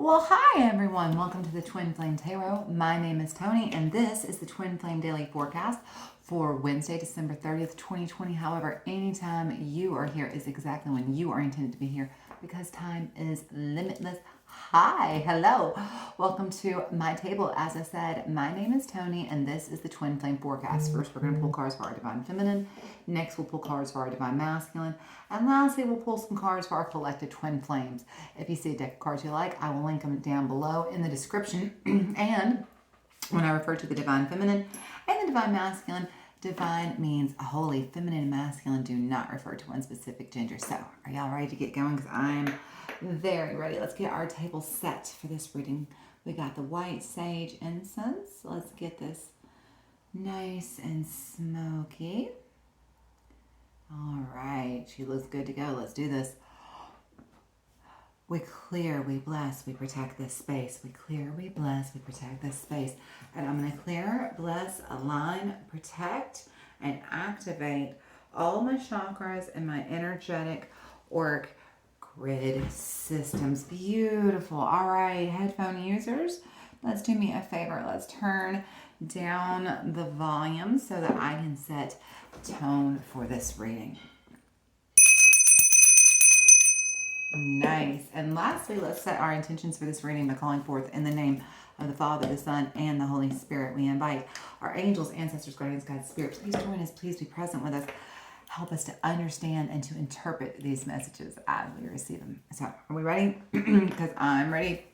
Well, hi everyone. Welcome to the Twin Flame Tarot. My name is Tony, and this is the Twin Flame Daily Forecast for Wednesday, December 30th, 2020. However, anytime you are here is exactly when you are intended to be here because time is limitless. Hi, hello. Welcome to my table. As I said, my name is Tony, and this is the Twin Flame Forecast. First, we're going to pull cards for our Divine Feminine. Next, we'll pull cards for our Divine Masculine. And lastly, we'll pull some cards for our collective Twin Flames. If you see a deck of cards you like, I will link them down below in the description. And when I refer to the Divine Feminine and the Divine Masculine, divine means holy. Feminine and masculine do not refer to one specific gender. So, are y'all ready to get going? Because I'm very ready. Let's get our table set for this reading. We got the white sage incense. Let's get this nice and smoky. All right, she looks good to go. Let's do this. We clear, we bless, we protect this space. We clear, we bless, we protect this space. And I'm going to clear, bless, align, protect, and activate all my chakras and my energetic auric grid systems. Beautiful. All right, headphone users, let's do me a favor. Let's turn down the volume so that I can set tone for this reading. Nice. And lastly, let's set our intentions for this reading by calling forth in the name of the Father, the Son, and the Holy Spirit. We invite our angels, ancestors, guardians, guides, spirits. Please join us. Please be present with us. Help us to understand and to interpret these messages as we receive them. So, are we ready? Because I'm ready.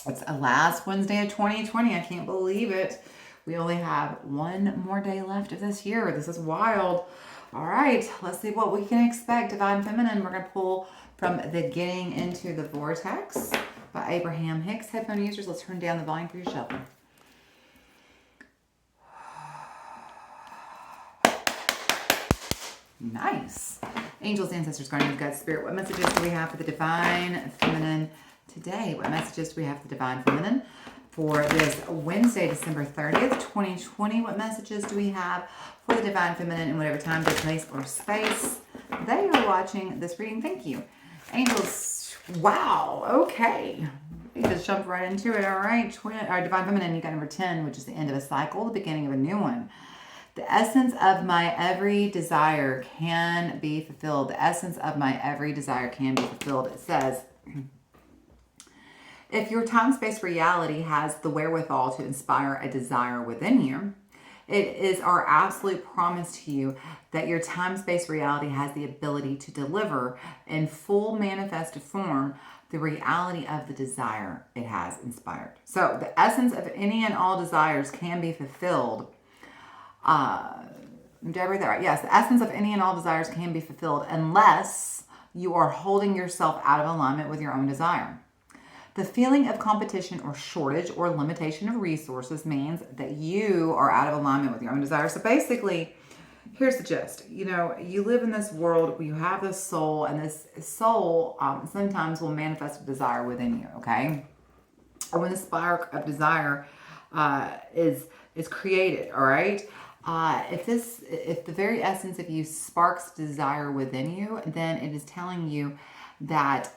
It's the last Wednesday of 2020. I can't believe it. We only have one more day left of this year. This is wild. All right, let's see what we can expect. Divine Feminine, we're going to pull from the Getting Into the Vortex by Abraham Hicks. Headphone users, let's turn down the volume for your shuffle. Nice. Angels, ancestors, guardians, guides, spirit. What messages do we have for the Divine Feminine today? What messages do we have for the Divine Feminine for this Wednesday, December 30th, 2020? What messages do we have for the Divine Feminine in whatever time, place, or space they are watching this reading? Thank you. Angels, wow, okay. We just jumped right into it. All right, our Divine Feminine, you got number 10, which is the end of a cycle, the beginning of a new one. The essence of my every desire can be fulfilled. The essence of my every desire can be fulfilled. It says, if your time-space reality has the wherewithal to inspire a desire within you, it is our absolute promise to you that your time-space reality has the ability to deliver in full manifested form the reality of the desire it has inspired. So the essence of any and all desires can be fulfilled. Did I read that right? Yes, the essence of any and all desires can be fulfilled unless you are holding yourself out of alignment with your own desire. The feeling of competition or shortage or limitation of resources means that you are out of alignment with your own desire. So basically, here's the gist. You know, you live in this world where you have this soul, and this soul sometimes will manifest a desire within you, okay? Or when the spark of desire is created, all right? If the very essence of you sparks desire within you, then it is telling you that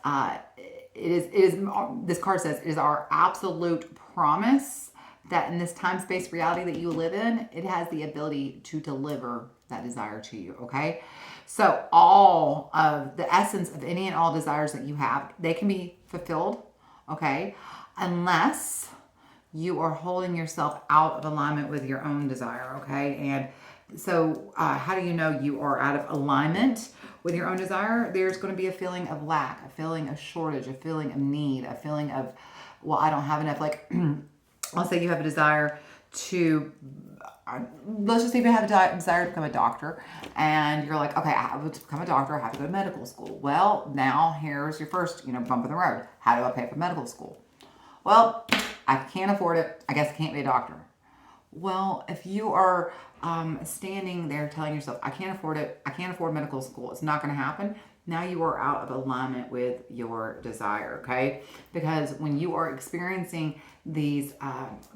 this card says it is our absolute promise that in this time-space reality that you live in, it has the ability to deliver that desire to you, okay? So all of the essence of any and all desires that you have, they can be fulfilled, okay? Unless you are holding yourself out of alignment with your own desire, okay? And so how do you know you are out of alignment with your own desire? There's going to be a feeling of lack, a feeling of shortage, a feeling of need, a feeling of, well, I don't have enough. Like, let's say you have a desire to, let's just say you have a desire to become a doctor, and you're like, okay, I have to become a doctor, I have to go to medical school. Well, now here's your first, bump in the road. How do I pay for medical school? Well, I can't afford it. I guess I can't be a doctor. Well, if you are standing there telling yourself, I can't afford it, I can't afford medical school, it's not going to happen, now you are out of alignment with your desire, okay? Because when you are experiencing these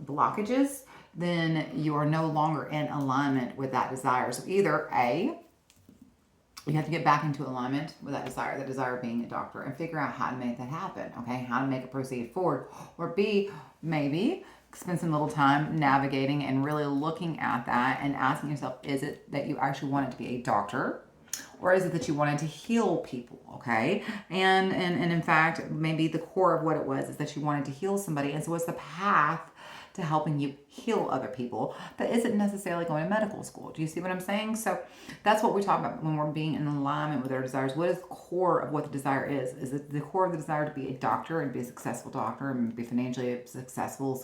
blockages, then you are no longer in alignment with that desire. So either A, you have to get back into alignment with that desire being a doctor, and figure out how to make that happen, okay? How to make it proceed forward. Or B, maybe spend some little time navigating and really looking at that and asking yourself, is it that you actually want it to be a doctor? Or is it that you wanted to heal people, okay? And in fact, maybe the core of what it was is that you wanted to heal somebody. And so what's the path to helping you heal other people that isn't necessarily going to medical school? Do you see what I'm saying? So that's what we talk about when we're being in alignment with our desires. What is the core of what the desire is? Is it the core of the desire to be a doctor and be a successful doctor and be financially successful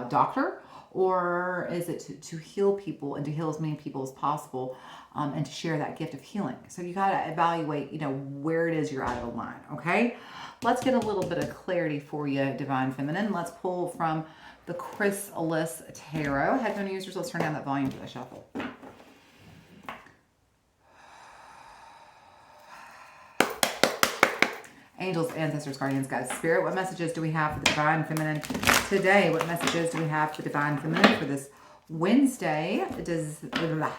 doctor? Or is it to heal people and to heal as many people as possible, and to share that gift of healing? So you got to evaluate, where it is you're out of line, okay? Let's get a little bit of clarity for you, Divine Feminine. Let's pull from the Chrysalis Tarot. Headphone users, let's turn down that volume for the shuffle. Angels, ancestors, guardians, guides, spirit, what messages do we have for the Divine Feminine today? What messages do we have for the Divine Feminine for this Wednesday,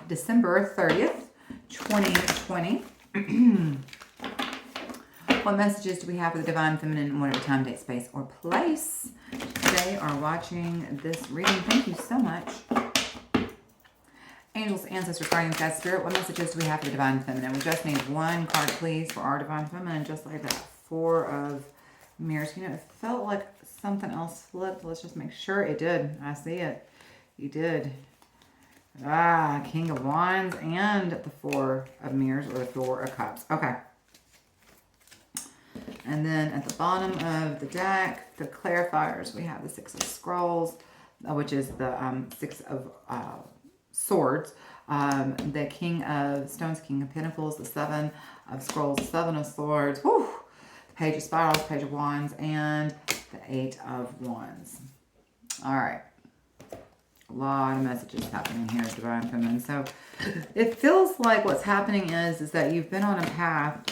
December 30th, 2020? What messages do we have for the Divine Feminine in whatever time, date, space, or place they are watching this reading? Thank you so much. Angels, ancestors, guardians, guides, spirit, what messages do we have for the Divine Feminine? We just need one card, please, for our Divine Feminine, just like that. Four of Mirrors. It felt like something else flipped. Let's just make sure it did. I see it. You did. King of Wands and the Four of Mirrors, or the Four of Cups. Okay. And then at the bottom of the deck, the clarifiers, we have the Six of Scrolls, which is the Six of Swords, the King of Stones, King of Pentacles, the Seven of Scrolls, the Seven of Swords, whew, Page of Spirals, Page of Wands, and the Eight of Wands. All right. A lot of messages happening here, Divine Feminine. So it feels like what's happening is that you've been on a path.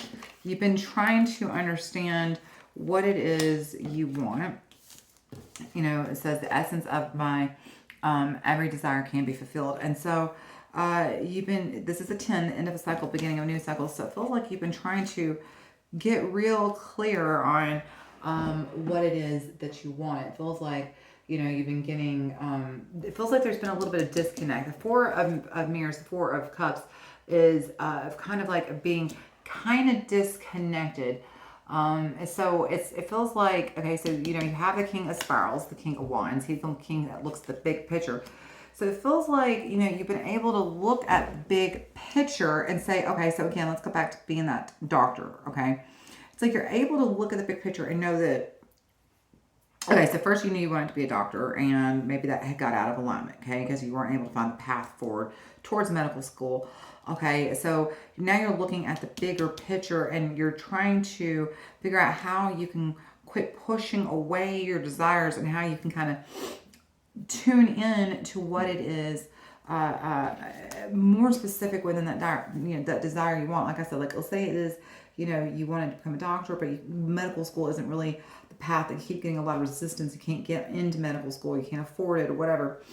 You've been trying to understand what it is you want. It says the essence of my every desire can be fulfilled. And so this is a 10, the end of a cycle, beginning of a new cycle. So it feels like you've been trying to get real clear on what it is that you want. It feels like, you've been getting, it feels like there's been a little bit of disconnect. The Four of Mirrors, the Four of Cups is kind of like being kind of disconnected. So it feels like, okay, so, you have the King of Spirals, the King of Wands. He's the king that looks at the big picture. So it feels like, you've been able to look at big picture and say, okay, so again, let's go back to being that doctor, okay? It's like you're able to look at the big picture and know that, okay, so first you knew you wanted to be a doctor, and maybe that had got out of alignment, okay, because you weren't able to find the path forward towards medical school. Okay, so now you're looking at the bigger picture and you're trying to figure out how you can quit pushing away your desires and how you can kind of tune in to what it is more specific within that that desire you want. Like I said, like let's say it is, you wanted to become a doctor, but medical school isn't really the path. You keep getting a lot of resistance. You can't get into medical school. You can't afford it or whatever.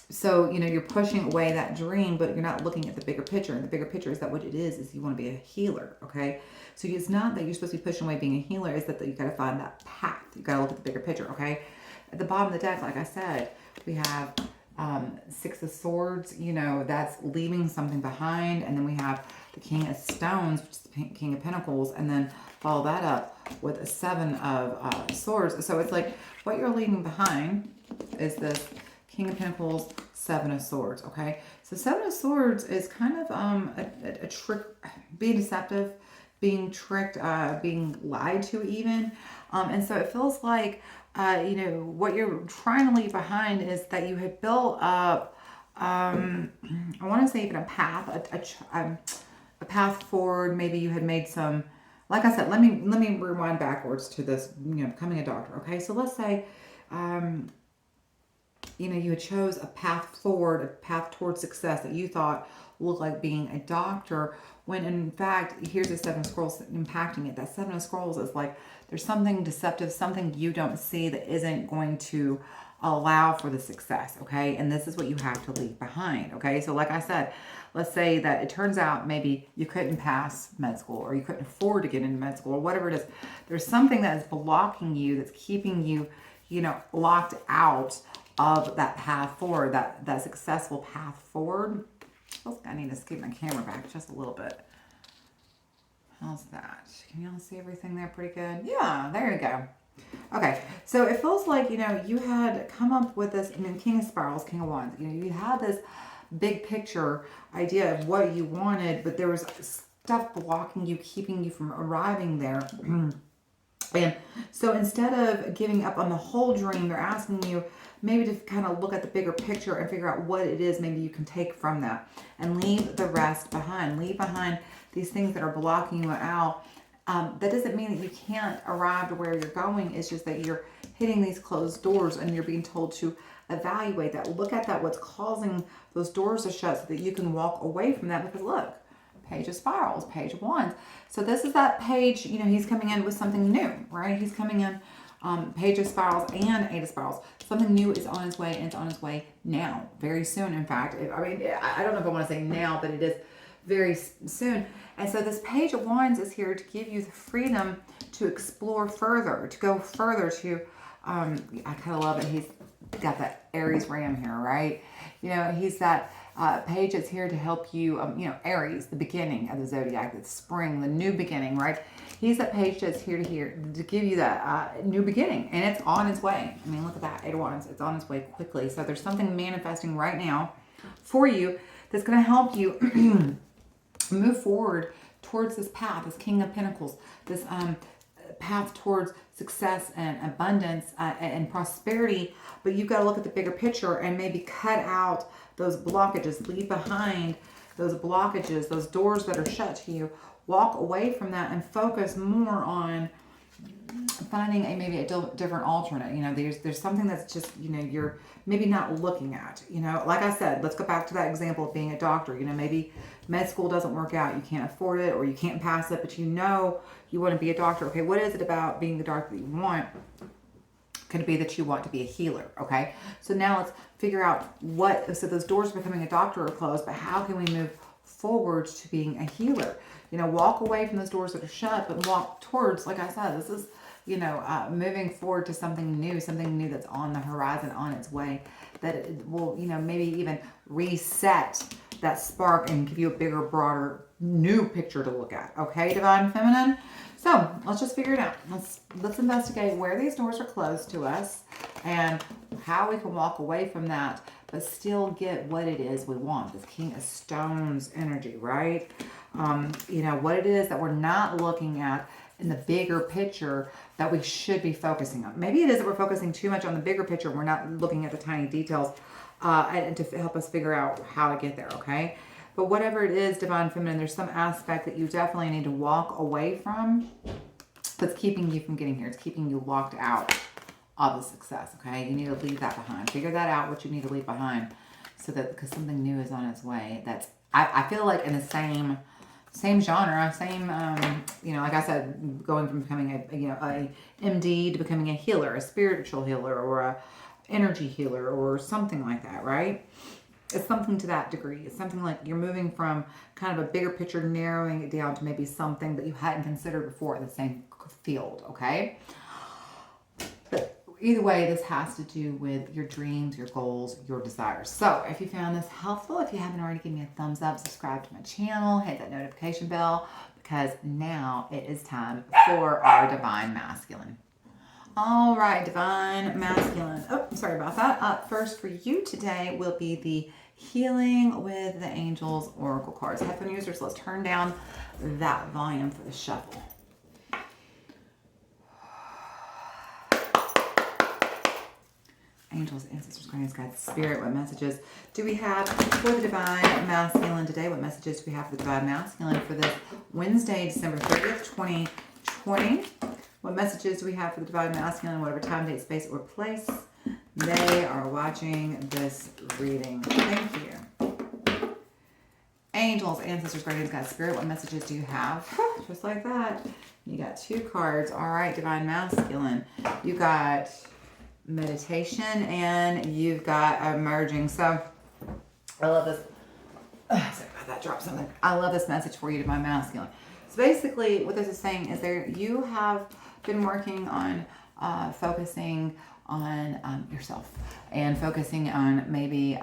So, you're pushing away that dream, but you're not looking at the bigger picture. And the bigger picture is that what it is you want to be a healer, okay? So it's not that you're supposed to be pushing away being a healer, it's that you got to find that path. You got to look at the bigger picture, okay? At the bottom of the deck, like I said, we have Six of Swords, that's leaving something behind. And then we have the King of Stones, which is the King of Pentacles, and then follow that up with a Seven of Swords. So it's like what you're leaving behind is this King of Pentacles, Seven of Swords, okay? So Seven of Swords is kind of a trick, being deceptive, being tricked, being lied to even. And so it feels like, what you're trying to leave behind is that you had built up, I want to say even a path, a path forward. Maybe you had made some, like I said, let me rewind backwards to this, becoming a doctor, okay? So let's say, you had chose a path forward, a path towards success that you thought looked like being a doctor, when in fact, here's the Seven of Scrolls impacting it. That Seven of Scrolls is like, there's something deceptive, something you don't see that isn't going to allow for the success, okay? And this is what you have to leave behind, okay? So like I said, let's say that it turns out maybe you couldn't pass med school, or you couldn't afford to get into med school, or whatever it is. There's something that is blocking you, that's keeping you, locked out of that path forward, that successful path forward. I need to scoot my camera back just a little bit. How's that? Can y'all see everything there pretty good? Yeah, there you go. Okay, so it feels like, you had come up with this, King of Spirals, King of Wands, you had this big picture idea of what you wanted, but there was stuff blocking you, keeping you from arriving there. And so instead of giving up on the whole dream, they're asking you maybe to kind of look at the bigger picture and figure out what it is maybe you can take from that and leave the rest behind. Leave behind these things that are blocking you out. That doesn't mean that you can't arrive to where you're going. It's just that you're hitting these closed doors and you're being told to evaluate that. Look at that, what's causing those doors to shut, so that you can walk away from that. Because look, Page of Spirals, Page of Wands. So this is that page, he's coming in with something new, right? He's coming in, Page of Spirals and Eight of Spirals. Something new is on its way, and it's on its way now, very soon. In fact, I don't know if I want to say now, but it is very soon. And so this Page of Wands is here to give you the freedom to explore further, to go further, to, I kind of love it. He's got that Aries ram here, right? He's that page that's here to help you, Aries, the beginning of the zodiac, the spring, the new beginning, right? He's that page that's here to give you that new beginning, and it's on its way. Look at that, Eight of Wands. It's on its way quickly. So there's something manifesting right now for you that's going to help you move forward towards this path, this King of Pentacles, this path towards success and abundance and prosperity. But you've got to look at the bigger picture and maybe cut out those blockages, leave behind those blockages, those doors that are shut to you. Walk away from that and focus more on finding maybe a different alternate. There's something that's just, you're maybe not looking at. Like I said, let's go back to that example of being a doctor. Maybe med school doesn't work out, you can't afford it, or you can't pass it, but you want to be a doctor. Okay, what is it about being the doctor that you want? Could it be that you want to be a healer? Okay, so now let's figure out so those doors of becoming a doctor are closed, but how can we move forward to being a healer? Walk away from those doors that are shut, but walk towards, like I said, this is, moving forward to something new that's on the horizon, on its way, that it will, maybe even reset that spark and give you a bigger, broader, new picture to look at. Okay, Divine Feminine? So let's just figure it out. Let's investigate where these doors are closed to us and how we can walk away from that, but still get what it is we want. This King of Stones energy, right? What it is that we're not looking at in the bigger picture that we should be focusing on. Maybe it is that we're focusing too much on the bigger picture. We're not looking at the tiny details and to help us figure out how to get there, okay? But whatever it is, Divine Feminine, there's some aspect that you definitely need to walk away from that's keeping you from getting here. It's keeping you locked out of the success, okay? You need to leave that behind. Figure that out, what you need to leave behind, so that, because something new is on its way. That's, I feel like in the same genre, like I said, going from becoming a MD to becoming a healer, a spiritual healer, or a energy healer, or something like that, right? It's something to that degree. It's something like you're moving from kind of a bigger picture, narrowing it down to maybe something that you hadn't considered before in the same field, okay? But either way, this has to do with your dreams, your goals, your desires. So if you found this helpful, if you haven't already, give me a thumbs up, subscribe to my channel, hit that notification bell, because now it is time for our Divine Masculine. All right, Divine Masculine. Oh, sorry about that. Up first for you today will be the Healing with the Angels Oracle cards. Headphone users, let's turn down that volume for the shuffle. Angels, ancestors, guardians, guides, spirit, what messages do we have for the Divine Masculine today? What messages do we have for the Divine Masculine for this Wednesday, December 30th, 2020? What messages do we have for the Divine Masculine, whatever time, date, space, or place they are watching this reading? Thank you. Angels, ancestors, guardians, guides, spirit, what messages do you have? Just like that. You got two cards. All right, Divine Masculine. You got meditation and you've got emerging. So I love this. Sorry about that dropped something. I love this message for you, Divine Masculine. So basically what this is saying is you have been working on focusing on yourself and focusing on maybe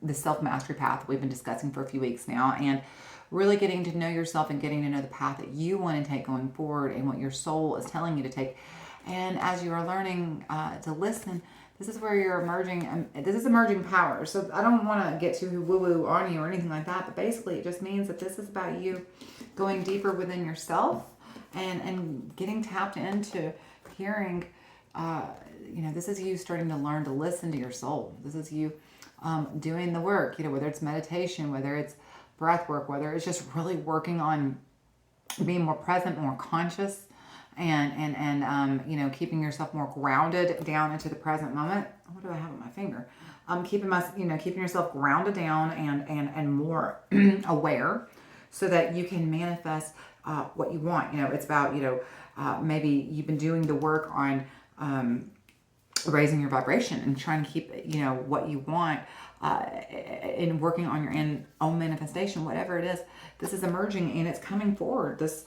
the self-mastery path we've been discussing for a few weeks now, and really getting to know yourself and getting to know the path that you want to take going forward and what your soul is telling you to take. And as you are learning to listen, this is where you're emerging. This is emerging power. So I don't want to get too woo-woo on you or anything like that, but basically it just means that this is about you going deeper within yourself and getting tapped into hearing, this is you starting to learn to listen to your soul. This is you doing the work, whether it's meditation, whether it's breath work, whether it's just really working on being more present, more conscious, and keeping yourself more grounded down into the present moment. What do I have on my finger? Keeping yourself grounded down and more aware, so that you can manifest what you want. It's about maybe you've been doing the work on raising your vibration and trying to keep what you want and working on your own manifestation, whatever it is. This is emerging and it's coming forward. This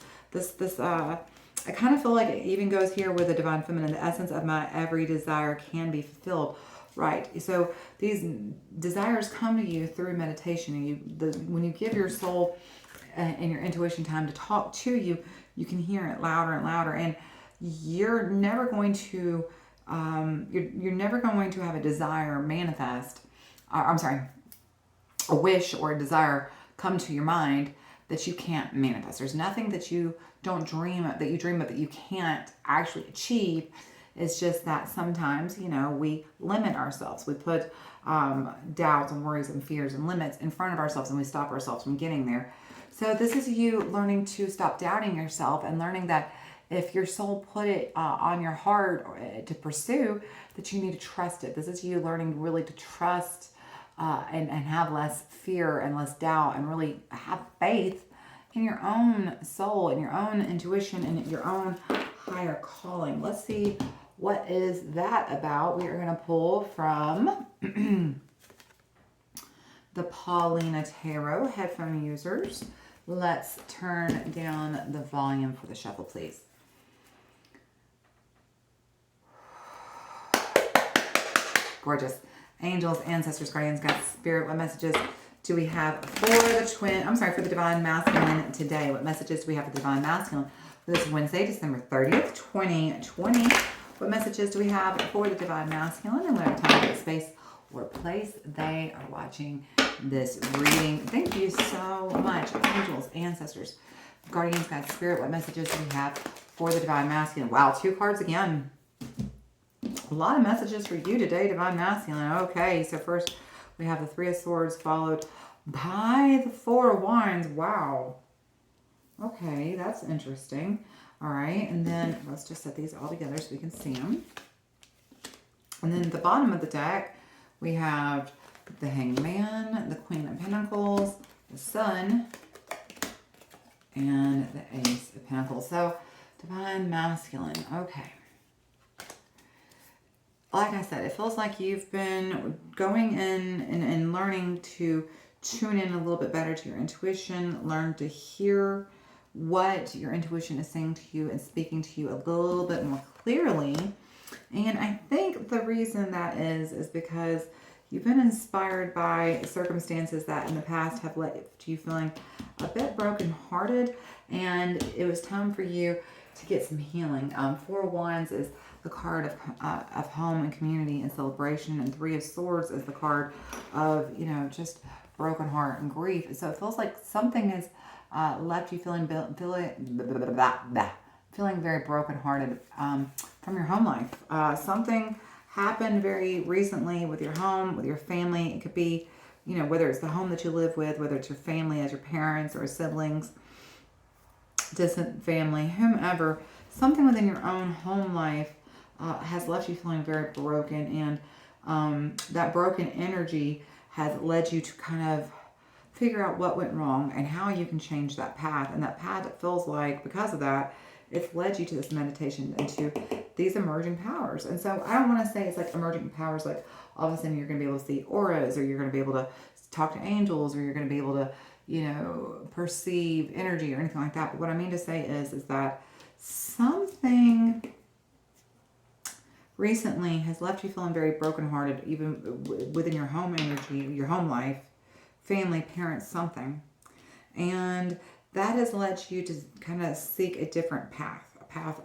I kind of feel like it even goes here with the Divine Feminine. The essence of my every desire can be fulfilled. Right. So these desires come to you through meditation, and when you give your soul and your intuition time to talk to you, you can hear it louder and louder, and you're never going to you're never going to have a desire manifest. A wish or a desire come to your mind that you can't manifest. There's nothing that you don't dream of, that you dream of, that you can't actually achieve. It's just that sometimes, we limit ourselves. We put doubts and worries and fears and limits in front of ourselves, and we stop ourselves from getting there. So this is you learning to stop doubting yourself and learning that if your soul put it on your heart to pursue, that you need to trust it. This is you learning really to trust and have less fear and less doubt, and really have faith in your own soul and your own intuition and your own higher calling. Let's see, what is that about? We are going to pull from the Paulina Tarot. Headphone users, let's turn down the volume for the shuffle, please. Gorgeous. Angels, ancestors, guardians, guides, spirit, what messages do we have for the Divine Masculine today? What messages do we have for the Divine Masculine for this Wednesday, December 30th, 2020? What messages do we have for the Divine Masculine and whatever time, space, or place they are watching this reading? Thank you so much, angels, ancestors, guardians, guides, spirit. What messages do we have for the Divine Masculine? Wow, 2 cards again. A lot of messages for you today, Divine Masculine. Okay, so first we have the 3 of Swords followed by the 4 of Wands. Wow. Okay, that's interesting. All right, and then let's just set these all together so we can see them. And then at the bottom of the deck, we have the Hanged Man, the Queen of Pentacles, the Sun, and the Ace of Pentacles. So, Divine Masculine. Okay. Like I said, it feels like you've been going in and learning to tune in a little bit better to your intuition, learn to hear what your intuition is saying to you and speaking to you a little bit more clearly. And I think the reason that is because you've been inspired by circumstances that in the past have left you feeling a bit brokenhearted, and it was time for you to get some healing. 4 of Wands is the card of home and community and celebration, and 3 of Swords is the card of, just broken heart and grief. So it feels like something has left you feeling very brokenhearted from your home life. Something happened very recently with your home, with your family. It could be, whether it's the home that you live with, whether it's your family as your parents or siblings, distant family, whomever. Something within your own home life has left you feeling very broken, and that broken energy has led you to kind of figure out what went wrong and how you can change that path. And that path, it feels like, because of that, it's led you to this meditation into these emerging powers. And so I don't want to say it's like emerging powers, like all of a sudden you're going to be able to see auras, or you're going to be able to talk to angels, or you're going to be able to, perceive energy or anything like that. But what I mean to say is that something recently has left you feeling very brokenhearted, even within your home energy, your home life, family, parents, something. And that has led you to kind of seek a different path,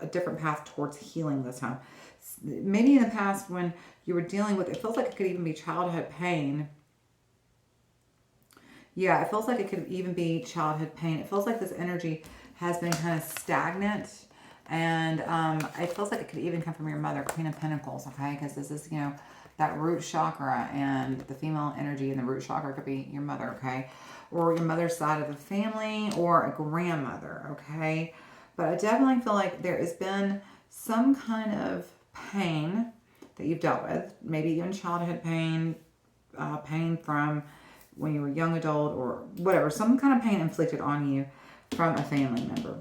a different path towards healing this time. Maybe in the past when you were dealing with, it feels like it could even be childhood pain. Yeah, it feels like it could even be childhood pain. It feels like this energy has been kind of stagnant. And it feels like it could even come from your mother, Queen of Pentacles, okay? Because this is, that root chakra, and the female energy in the root chakra could be your mother, okay? Or your mother's side of the family, or a grandmother, okay? But I definitely feel like there has been some kind of pain that you've dealt with. Maybe even childhood pain, pain from when you were a young adult, or whatever. Some kind of pain inflicted on you from a family member.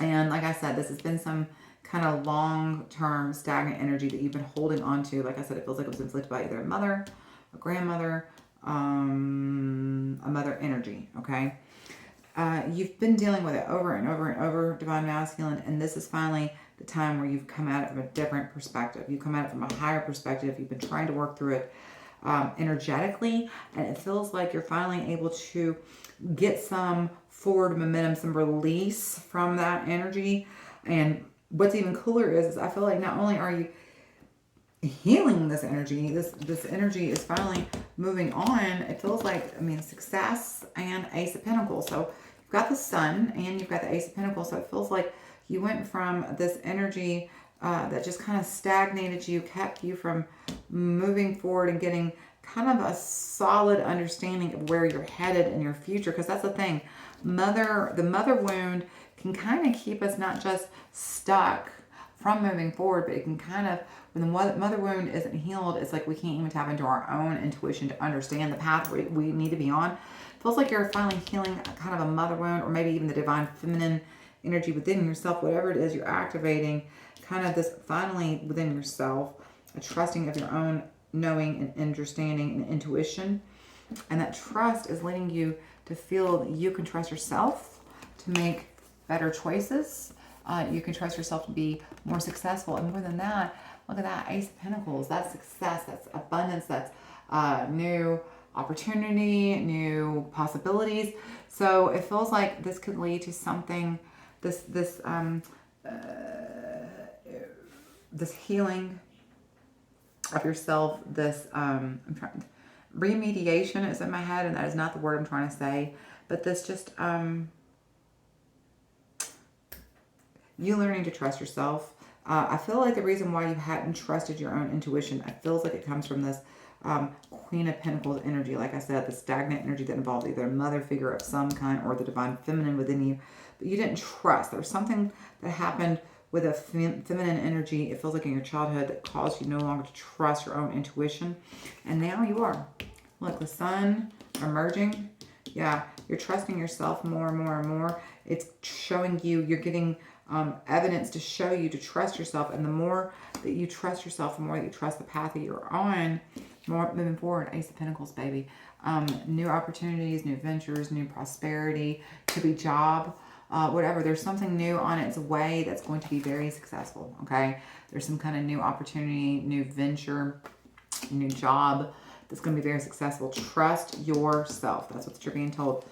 And like I said, this has been some kind of long-term stagnant energy that you've been holding on to. Like I said, it feels like it was inflicted by either a mother, a grandmother, a mother energy, okay? You've been dealing with it over and over and over, Divine Masculine, and this is finally the time where you've come at it from a different perspective. You've come at it from a higher perspective. You've been trying to work through it energetically, and it feels like you're finally able to get some forward momentum, some release from that energy. And what's even cooler is I feel like not only are you healing this energy, this energy is finally moving on. It feels like, success and Ace of Pentacles. So you've got the Sun and you've got the Ace of Pentacles. So it feels like you went from this energy that just kind of stagnated you, kept you from moving forward and getting kind of a solid understanding of where you're headed in your future. Because that's the thing. The mother wound can kind of keep us not just stuck from moving forward, but it can kind of, when the mother wound isn't healed, it's like we can't even tap into our own intuition to understand the path we need to be on. It feels like you're finally healing kind of a mother wound, or maybe even the divine feminine energy within yourself, whatever it is you're activating, kind of this finally within yourself, a trusting of your own knowing and understanding and intuition. And that trust is leading you to feel that you can trust yourself to make better choices. You can trust yourself to be more successful. And more than that, look at that Ace of Pentacles. That's success. That's abundance. That's new opportunity, new possibilities. So it feels like this could lead to something, this healing of yourself, this remediation is in my head, and that is not the word I'm trying to say, but this just you learning to trust yourself. I feel like the reason why you hadn't trusted your own intuition, it feels like it comes from this Queen of Pentacles energy. Like I said, the stagnant energy that involves either a mother figure of some kind or the divine feminine within you. But you didn't trust. There was something that happened with a feminine energy, it feels like in your childhood, that caused you no longer to trust your own intuition. And now you are. Look, the sun emerging. Yeah, you're trusting yourself more and more and more. It's showing you, you're getting evidence to show you to trust yourself. And the more that you trust yourself, the more that you trust the path that you're on, more moving forward. Ace of Pentacles, baby. New opportunities, new ventures, new prosperity. Could be job. Whatever, there's something new on its way that's going to be very successful, okay? There's some kind of new opportunity, new venture, new job that's going to be very successful. Trust yourself. That's what you're being told.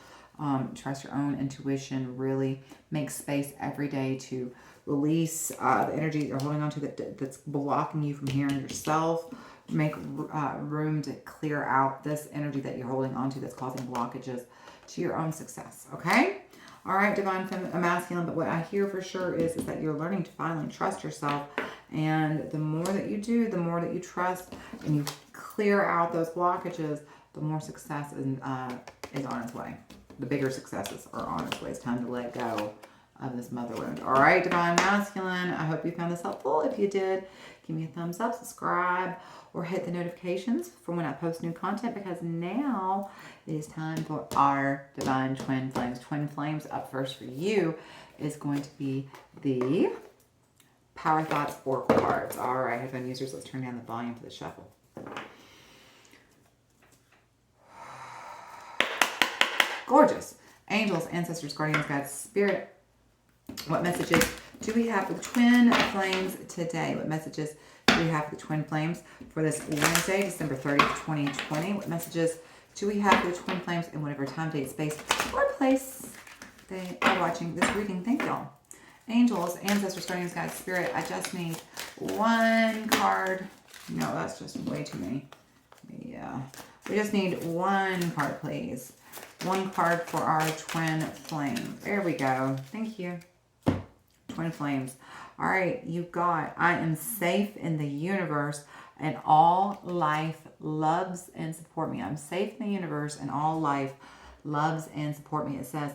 Trust your own intuition. Really make space every day to release the energy that you're holding on to that's blocking you from hearing yourself. Make room to clear out this energy that you're holding on to that's causing blockages to your own success, okay? All right, Divine Masculine, but what I hear for sure is that you're learning to finally trust yourself. And the more that you do, the more that you trust and you clear out those blockages, the more success is on its way. The bigger successes are on its way. It's time to let go of this mother wound. All right, Divine Masculine, I hope you found this helpful. If you did, give me a thumbs up, subscribe, or hit the notifications for when I post new content, because now it is time for our Divine Twin Flames. Twin Flames, up first for you is going to be the Power Thoughts Oracle cards. All right, headphone users, let's turn down the volume for the shuffle. Gorgeous. Angels, ancestors, guardians, guides, spirit. What messages do we have for the twin flames today? What messages do we have for the twin flames for this Wednesday, December 30th, 2020? What messages do we have for the twin flames in whatever time, date, space, or place they are watching this reading? Thank y'all. Angels, ancestors, guardians, guides, spirit. I just need one card. No, that's just way too many. Yeah. We just need one card, please. One card for our twin flames. There we go. Thank you. Twin flames. All right, you've got, I am safe in the universe and all life loves and support me. I'm safe in the universe and all life loves and support me. It says,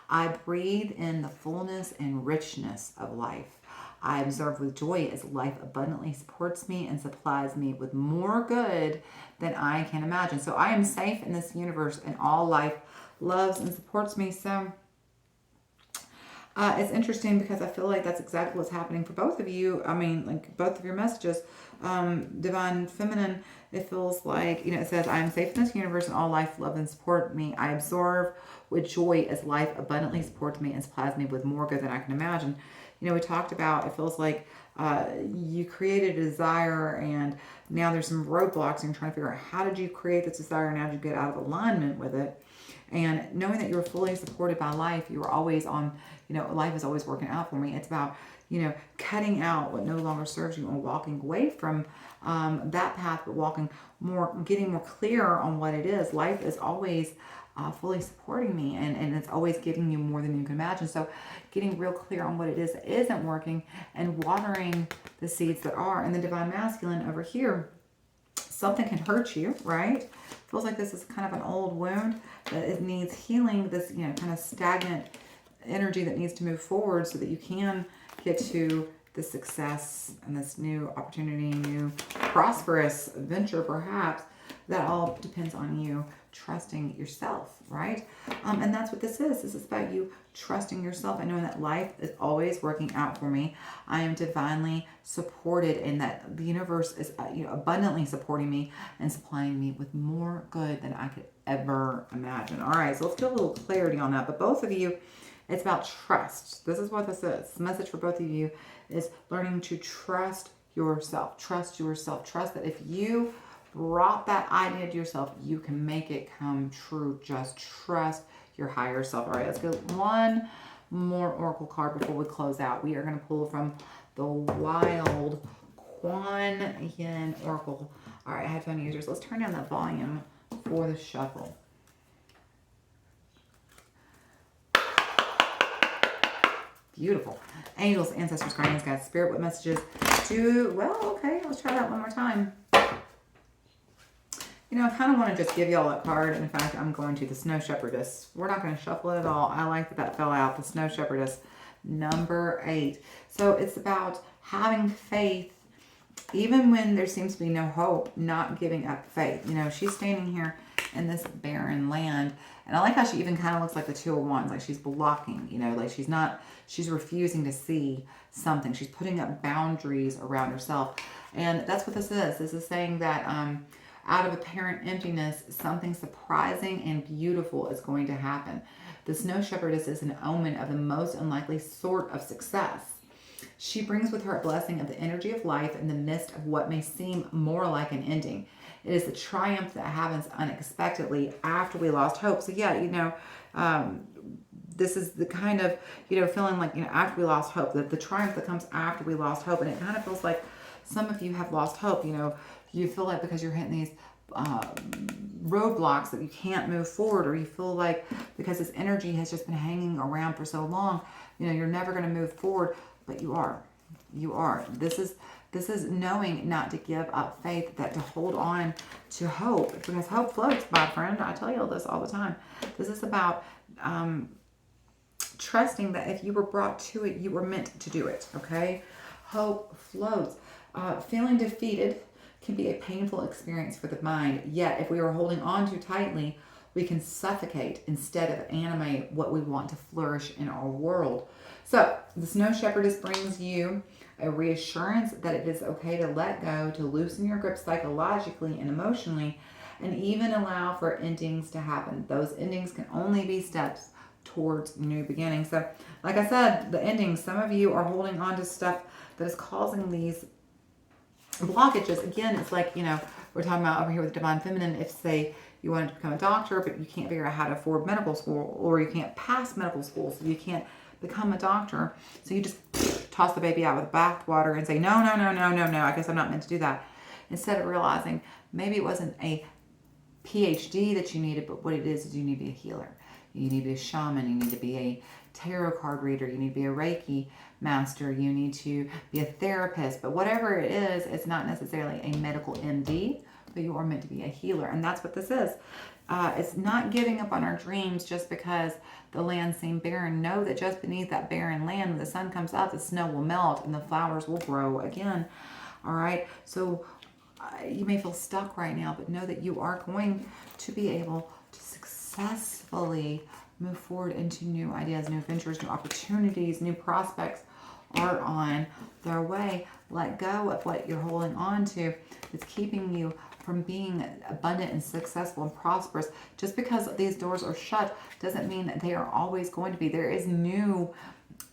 I breathe in the fullness and richness of life. I observe with joy as life abundantly supports me and supplies me with more good than I can imagine. So I am safe in this universe and all life loves and supports me. So it's interesting because I feel like that's exactly what's happening for both of you. I mean, like both of your messages. Divine Feminine, it feels like, it says, I am safe in this universe and all life love and support me. I absorb with joy as life abundantly supports me and supplies me with more good than I can imagine. We talked about, it feels like you created a desire and now there's some roadblocks and you're trying to figure out how did you create this desire and how did you get out of alignment with it. And knowing that you're fully supported by life, you are always on, life is always working out for me. It's about, cutting out what no longer serves you and walking away from that path, but getting more clear on what it is. Life is always fully supporting me and it's always giving you more than you can imagine. So getting real clear on what it is that isn't working and watering the seeds that are. And the Divine Masculine over here, something can hurt you, right? Feels like this is kind of an old wound that it needs healing, this, kind of stagnant energy that needs to move forward so that you can get to the success and this new opportunity, new prosperous venture perhaps. That all depends on you trusting yourself, right? And that's what this is. This is about you trusting yourself and knowing that life is always working out for me. I am divinely supported and that the universe is abundantly supporting me and supplying me with more good than I could ever imagine. All right, so let's get a little clarity on that. But both of you, it's about trust. This is what this is. The message for both of you is learning to trust yourself. Trust yourself. Trust that if you brought that idea to yourself, you can make it come true. Just trust your higher self. All right, let's get one more oracle card before we close out. We are going to pull from the Wild Kuan Yin Oracle. All right, headphone users, let's turn down that volume for the shuffle. Beautiful. Angels, ancestors, guardians, guides, spirit, what messages okay, let's try that one more time. I kind of want to just give y'all that card. In fact, I'm going to the Snow Shepherdess. We're not going to shuffle it at all. I like that fell out. The Snow Shepherdess, number 8. So it's about having faith, even when there seems to be no hope, not giving up faith. She's standing here in this barren land. And I like how she even kind of looks like the Two of Wands, like she's blocking, like she's refusing to see something. She's putting up boundaries around herself. And that's what this is. This is saying that out of apparent emptiness, something surprising and beautiful is going to happen. The Snow Shepherdess is an omen of the most unlikely sort of success. She brings with her a blessing of the energy of life in the midst of what may seem more like an ending. It is the triumph that happens unexpectedly after we lost hope. So yeah, this is the kind of, feeling like, after we lost hope, that the triumph that comes after we lost hope. And it kind of feels like some of you have lost hope. You feel like because you're hitting these roadblocks that you can't move forward, or you feel like because this energy has just been hanging around for so long, you're never going to move forward, but you are. This is knowing not to give up faith, that to hold on to hope, because hope floats, my friend. I tell you this all the time. This is about trusting that if you were brought to it, you were meant to do it, okay? Hope floats. Feeling defeated can be a painful experience for the mind, yet if we are holding on too tightly, we can suffocate instead of animate what we want to flourish in our world. So the Snow Shepherdess brings you a reassurance that it is okay to let go, to loosen your grip psychologically and emotionally, and even allow for endings to happen. Those endings can only be steps towards new beginnings. So like I said, the endings, some of you are holding on to stuff that is causing these blockages. Again, it's like, we're talking about over here with Divine Feminine, if say you wanted to become a doctor, but you can't figure out how to afford medical school, or you can't pass medical school, so you can't become a doctor. So you just toss the baby out with bathwater and say, no, I guess I'm not meant to do that. Instead of realizing maybe it wasn't a PhD that you needed, but what it is you need to be a healer. You need to be a shaman. You need to be a tarot card reader. You need to be a Reiki master. You need to be a therapist. But whatever it is, it's not necessarily a medical MD, but you are meant to be a healer. And that's what this is. It's not giving up on our dreams just because the land seemed barren. Know that just beneath that barren land, when the sun comes out, the snow will melt and the flowers will grow again. All right. So you may feel stuck right now, but know that you are going to be able to successfully move forward into new ideas, new ventures, new opportunities, new prospects are on their way. Let go of what you're holding on to that's keeping you from being abundant and successful and prosperous. Just because these doors are shut doesn't mean that they are always going to be. There is new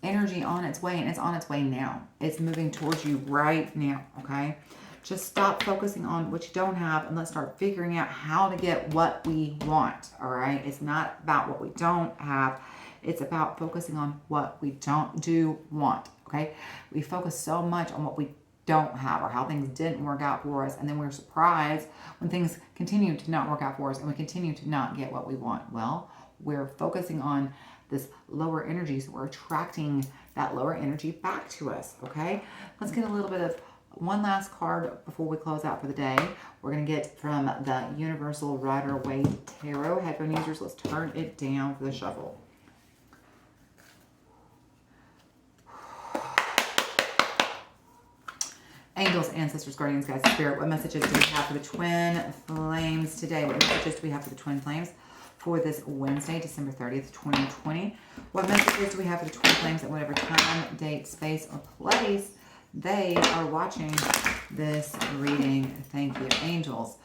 energy on its way, and it's on its way now. It's moving towards you right now, okay? Just stop focusing on what you don't have and let's start figuring out how to get what we want, all right? It's not about what we don't have. It's about focusing on what we do want, okay? We focus so much on what we don't have or how things didn't work out for us, and then we're surprised when things continue to not work out for us and we continue to not get what we want. Well, we're focusing on this lower energy, so we're attracting that lower energy back to us, okay? Let's get a little bit of one last card before we close out for the day. We're going to get from the Universal Rider-Waite Tarot. Headphone users, let's turn it down for the shuffle. Angels, ancestors, guardians, guides, spirit, what messages do we have for the twin flames today? What messages do we have for the twin flames for this Wednesday, December 30th, 2020? What messages do we have for the twin flames at whatever time, date, space, or place they are watching this reading? Thank you. Angels,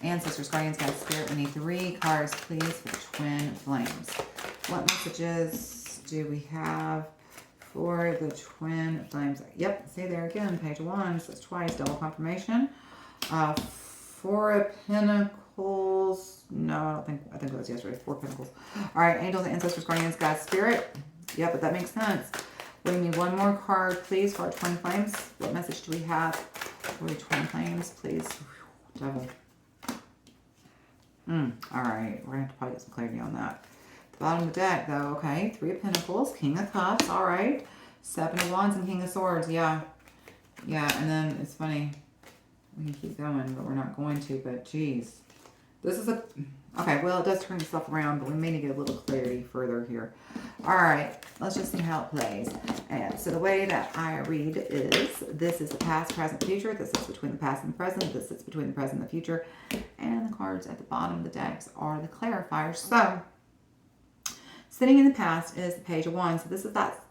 ancestors, guardians, guides, spirit. We need 3 cards, please, for the twin flames. What messages do we have for the twin flames? Yep, see there again, page 1, so it's twice, double confirmation. 4 of Pentacles. No, I think it was yesterday. 4 Pentacles. All right, angels, ancestors, guardians, guides, spirit. Yeah, but that makes sense. We need 1 more card, please, for our twin flames. What message do we have for the twin flames, please? Devil. All right, we're going to have to probably get some clarity on that. The bottom of the deck, though, okay. 3 of Pentacles, King of Cups, all right. 7 of Wands and King of Swords, yeah. Yeah, and then it's funny. We can keep going, but we're not going to, but geez. This is a... Okay, well, it does turn itself around, but we may need to get a little clarity further here. All right, let's just see how it plays. And so the way that I read is, this is the past, present, future. This is between the past and the present. This is between the present and the future. And the cards at the bottom of the decks are the clarifiers. So, sitting in the past is the Page of Wands. So this is that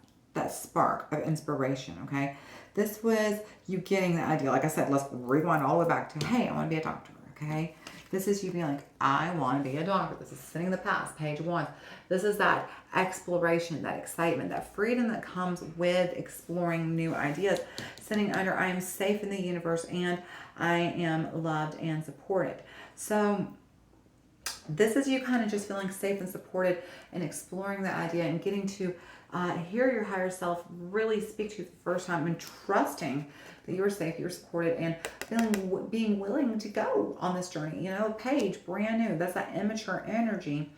spark of inspiration, okay? This was you getting the idea. Like I said, let's rewind all the way back to, hey, I want to be a doctor, okay? This is you being like, I want to be a doctor. This is sitting in the past, Page of Wands. This is that exploration, that excitement, that freedom that comes with exploring new ideas. Sitting under, I am safe in the universe and I am loved and supported. So this is you kind of just feeling safe and supported and exploring the idea and getting to hear your higher self really speak to you for the first time and trusting that you're safe, you're supported, and being willing to go on this journey. You know, Page, brand new. That's that immature energy.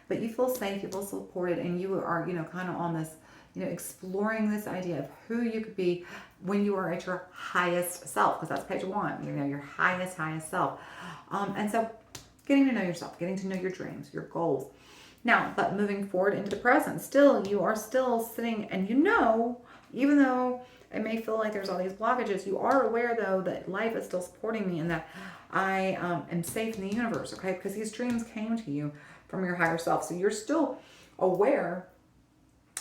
But you feel safe, you feel supported, and you are, you know, kind of on this, you know, exploring this idea of who you could be when you are at your highest self, because that's Page 1, you know, your highest self. And so getting to know yourself, getting to know your dreams, your goals. Now, but moving forward into the present, still, you are still sitting, and you know, even though it may feel like there's all these blockages, you are aware, though, that life is still supporting me and that I am safe in the universe, okay? Because these dreams came to you from your higher self. So you're still aware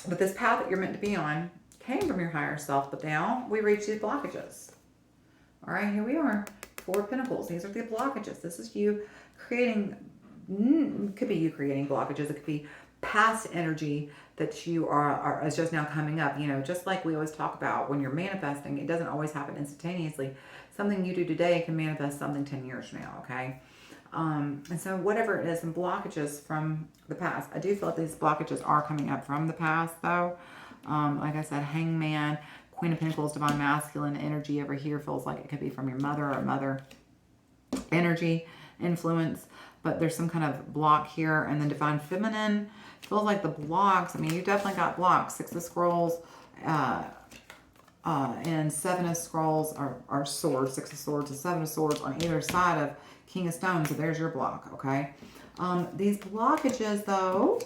that this path that you're meant to be on came from your higher self, but now we reach these blockages. All right, here we are. Four of Pentacles. These are the blockages. This is you creating, could be you creating blockages. It could be past energy that you is just now coming up. You know, just like we always talk about when you're manifesting, it doesn't always happen instantaneously. Something you do today can manifest something 10 years from now, okay? And so whatever it is, and blockages from the past. I do feel like these blockages are coming up from the past, though. Like I said, Hangman, Queen of Pentacles, Divine Masculine energy over here feels like it could be from your mother or mother energy influence. But there's some kind of block here. And then Divine Feminine feels like the blocks. I mean, you definitely got blocks. Six of Scrolls and Seven of Scrolls are swords. Six of Swords and Seven of Swords on either side of King of Stones. So there's your block, okay? These blockages, though,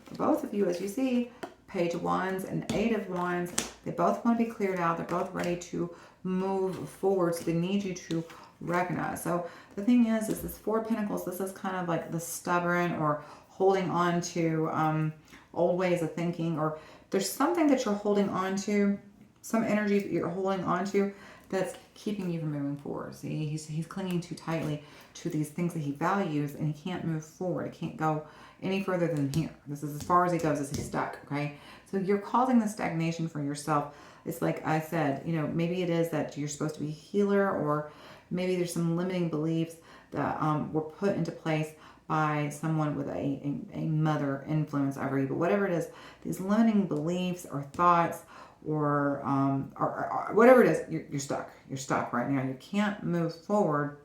for both of you, as you see, Page of Wands and Eight of Wands, they both want to be cleared out. They're both ready to move forward. So they need you to recognize. So the thing is this Four of Pentacles, this is kind of like the stubborn or holding on to old ways of thinking, or there's something that you're holding on to, some energy that you're holding on to that's keeping you from moving forward. See, he's clinging too tightly to these things that he values, and he can't move forward. He can't go any further than here. This is as far as he goes, as he's stuck, okay? So you're causing the stagnation for yourself. It's like I said, you know, maybe it is that you're supposed to be a healer, or maybe there's some limiting beliefs that were put into place by someone with a mother influence over you. But whatever it is, these limiting beliefs or thoughts or whatever it is, you're stuck. You're stuck right now. You can't move forward.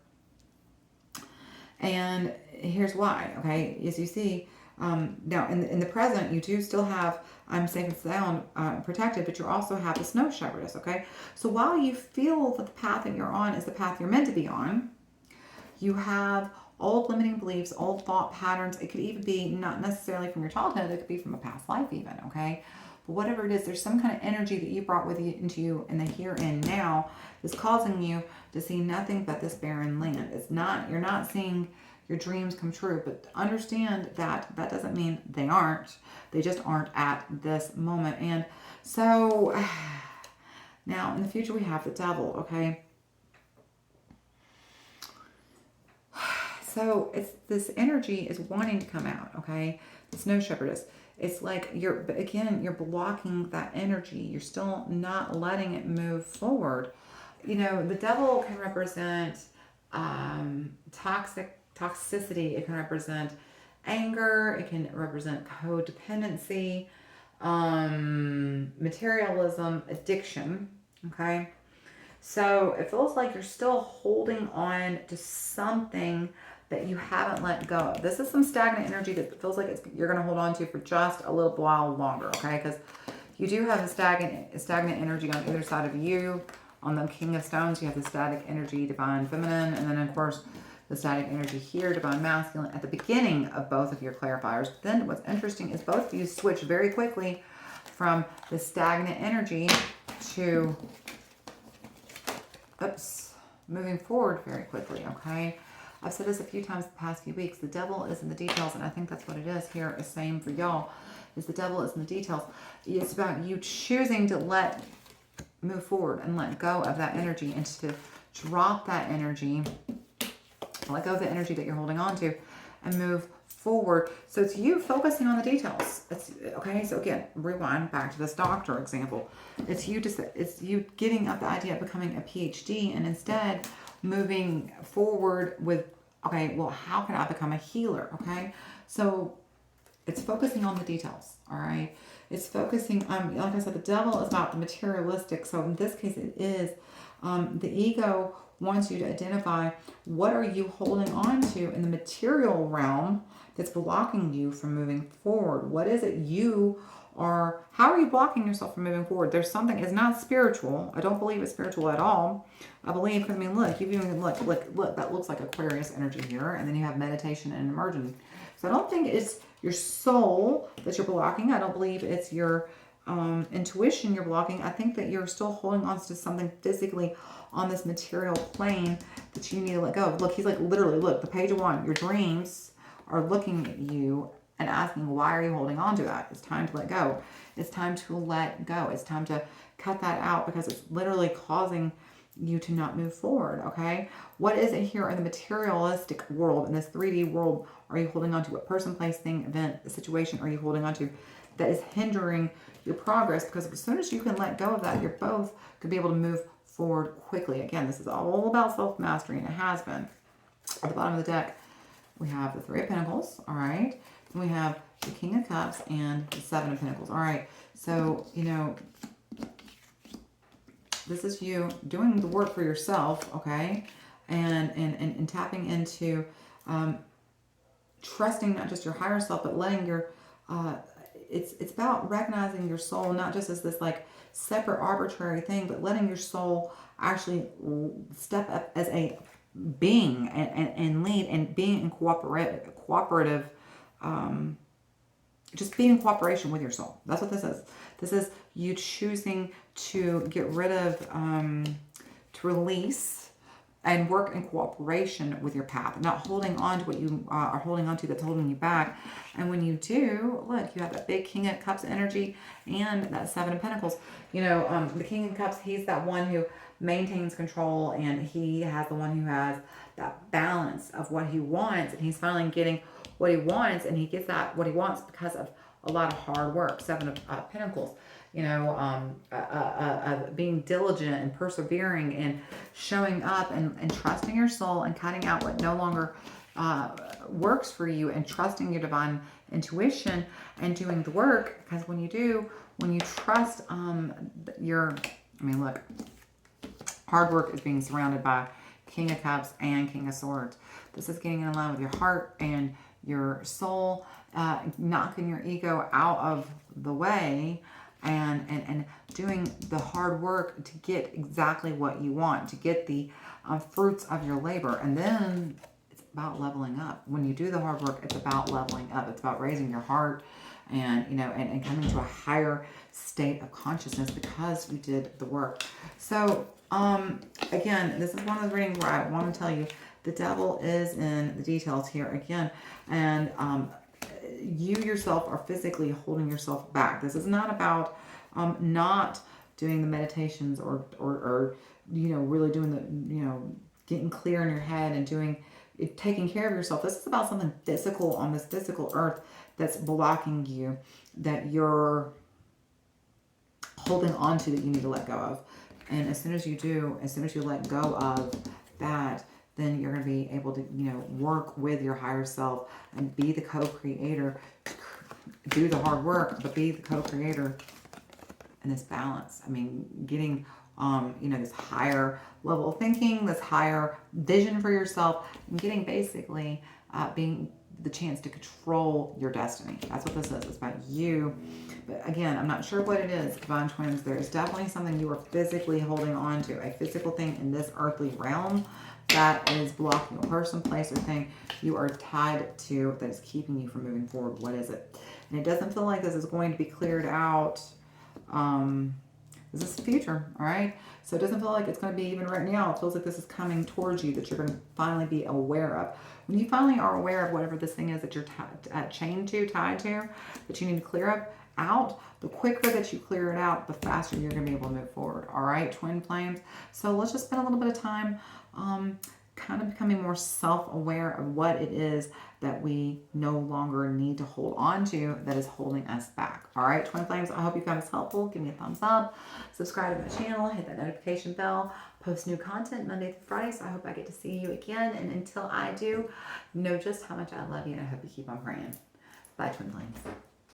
And here's why, okay? As you see, now in the present, you do still have I'm safe and sound, protected, but you also have the Snow Shepherdess, okay? So while you feel that the path that you're on is the path you're meant to be on, you have old limiting beliefs, old thought patterns. It could even be not necessarily from your childhood. It could be from a past life even, okay? But whatever it is, there's some kind of energy that you brought with you into you in the here and now that's causing you to see nothing but this barren land. It's not, you're not seeing your dreams come true, but understand that that doesn't mean they aren't. They just aren't at this moment. And so now in the future we have the Devil, okay? So it's this energy is wanting to come out, okay? The Snow Shepherdess. It's like you're blocking that energy. You're still not letting it move forward. You know, the Devil can represent toxicity. It can represent anger. It can represent codependency, materialism, addiction, okay? So it feels like you're still holding on to something that you haven't let go of. This is some stagnant energy that feels like you're going to hold on to for just a little while longer, okay? Because you do have a stagnant energy on either side of you. On the King of Stones, you have the static energy, Divine Feminine, and then, of course, the static energy here, Divine Masculine, at the beginning of both of your clarifiers. Then what's interesting is both of you switch very quickly from the stagnant energy to, moving forward very quickly, okay? I've said this a few times the past few weeks. The devil is in the details, and I think that's what it is here. The same for y'all, is the devil is in the details. It's about you choosing to move forward and let go of that energy, and to drop that energy, let go of the energy that you're holding on to, and move forward. So it's you focusing on the details. It's okay. So again, rewind back to this doctor example. It's you getting up the idea of becoming a PhD, and instead moving forward with, okay, well, how can I become a healer? Okay, so it's focusing on the details. All right, it's focusing on, like I said, the devil is about the materialistic. So in this case, it is the ego wants you to identify what are you holding on to in the material realm that's blocking you from moving forward. What is it you are, how are you blocking yourself from moving forward? There's something, it's not spiritual. I don't believe it's spiritual at all. I believe, because I mean, look, you even look, that looks like Aquarius energy here, and then you have meditation and immersion. So I don't think it's your soul that you're blocking. I don't believe it's your intuition you're blocking. I think that you're still holding on to something physically on this material plane that you need to let go of. Look, he's like, literally, look, the Page of Wands, your dreams are looking at you and asking, why are you holding on to that? It's time to let go. It's time to let go. It's time to cut that out, because it's literally causing you to not move forward, okay? What is it here in the materialistic world, in this 3D world, are you holding on to? What person, place, thing, event, situation are you holding on to that is hindering your progress? Because as soon as you can let go of that, you're both going to be able to move forward quickly. Again, this is all about self-mastery, and it has been. At the bottom of the deck, we have the Three of Pentacles, all right? Then we have the King of Cups and the Seven of Pentacles, all right? So, you know, this is you doing the work for yourself, okay? And tapping into trusting not just your higher self, but letting your, it's about recognizing your soul, not just as this like separate arbitrary thing, but letting your soul actually step up as a being and lead, and being in cooperative, just being in cooperation with your soul. That's what this is. This is you choosing to get rid of, to release and work in cooperation with your path, not holding on to what you are holding on to that's holding you back. And when you do, look, you have that big King of Cups energy and that Seven of Pentacles. You know, the King of Cups, he's that one who maintains control, and he has the one who has that balance of what he wants, and he's finally getting what he wants, and he gets that what he wants because of a lot of hard work. Seven of Pentacles, you know, being diligent and persevering and showing up and trusting your soul and cutting out what no longer works for you, and trusting your divine intuition and doing the work. Because when you do, when you trust look, hard work is being surrounded by King of Cups and King of Swords. This is getting in line with your heart and your soul, knocking your ego out of the way, and doing the hard work to get exactly what you want, to get the fruits of your labor. And then it's about leveling up. When you do the hard work, it's about leveling up. It's about raising your heart and, you know, and coming to a higher state of consciousness because you did the work. So, again, this is one of the readings where I want to tell you the devil is in the details here again. And you yourself are physically holding yourself back. This is not about not doing the meditations or you know, really doing the, you know, getting clear in your head and taking care of yourself. This is about something physical on this physical earth that's blocking you, that you're holding on to, that you need to let go of. And as soon as you do, as soon as you let go of that, then you're going to be able to, you know, work with your higher self and be the co-creator, do the hard work, but be the co-creator in this balance. I mean, getting, you know, this higher level of thinking, this higher vision for yourself, and getting basically being the chance to control your destiny. That's what this is. It's about you. But again, I'm not sure what it is, Divine Twins. There is definitely something you are physically holding on to, a physical thing in this earthly realm that is blocking a person, place, or thing you are tied to that is keeping you from moving forward. What is it? And it doesn't feel like this is going to be cleared out. This is the future, all right? So it doesn't feel like it's going to be even right now. It feels like this is coming towards you, that you're going to finally be aware of. When you finally are aware of whatever this thing is that you're chained to, tied to, that you need to clear up out, the quicker that you clear it out, the faster you're going to be able to move forward. All right, twin flames. So let's just spend a little bit of time kind of becoming more self-aware of what it is that we no longer need to hold on to that is holding us back. All right, twin flames, I hope you found this helpful. Give me a thumbs up, subscribe to my channel, hit that notification bell, post new content Monday through Friday. So I hope I get to see you again. And until I do, know just how much I love you, and I hope you keep on praying. Bye, twin flames.